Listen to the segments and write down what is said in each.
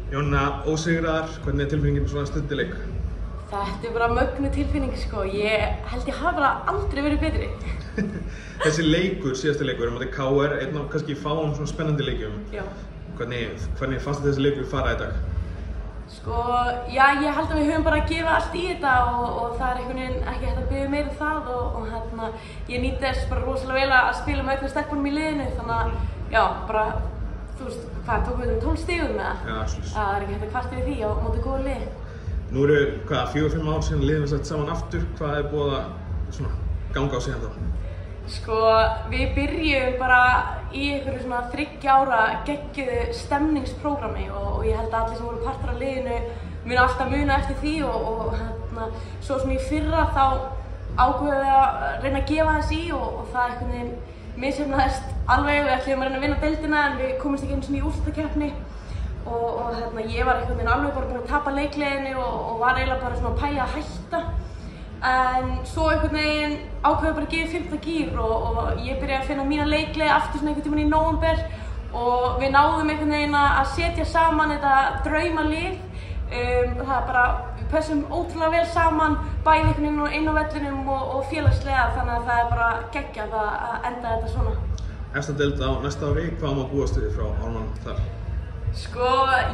Jóna, ósigraðar, hvernig tilfinningin svona stundið leik? Þetta bara mögnuð tilfinning sko, ég held ég hafi bara aldrei verið betri. Þessi leikur, síðasti leikur, á móti KR, einn af kannski fáum svona spennandi leikjum. Já. Hvernig fannst þessi leikur fara í dag? Sko, já, ég held að við höfum bara að gefa allt í þetta og það einhvern veginn ekki hægt að biðja meira það og ég nýtti þess bara rosalega vel að spila með öllum stelpunum í liðinu, þannig að, já, bara, þú veist, hvað, tókum við 12 stigum með það? Já, absolutt. Það er ekki hægt að kvarta við því á móti góðu liði. Nú eru, 4-5 ár síðan liðum við sett saman aftur, hvað er búið að svona ganga á síðan þá? Sko, við byrjum bara í einhverju svona 3 ára geggjuðu stemningsprógrami og ég held að allir sem voru partar af liðinu muni alltaf muna eftir því og svo svona í fyrra þá ákveðum við að reyna að gefa þess í og það einhvern veginn misheppnaðist alveg. Við ætlum að reyna að vinna deildina en við komumst ekki einu svona í úrslitakeppni og ég var einhvern veginn alveg bara búin að tapa leikleiðinni og var eiginlega bara svona að pæja að hætta. En svo einhvern veginn ákveði bara að gefa 5. gír og ég byrjaði að finna mína leikleið aftur svona einhvern tímann í nóvember og við náðum einhvern veginn að setja saman þetta draumalið. Það er bara, við pössum ótrúlega vel saman, bæði einhvern veginn inn á vellinum og félagslega, þannig að það er bara geggjað að enda þetta svona. Efsta deild á næsta ári, hvað má búast við frá Ármann þar? Sko,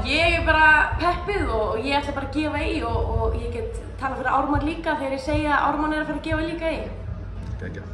ég er bara peppuð og ég ætla bara að gefa í og ég get talað fyrir Ármann líka þegar ég segja að Ármann er að fara að gefa líka í. Geggjað.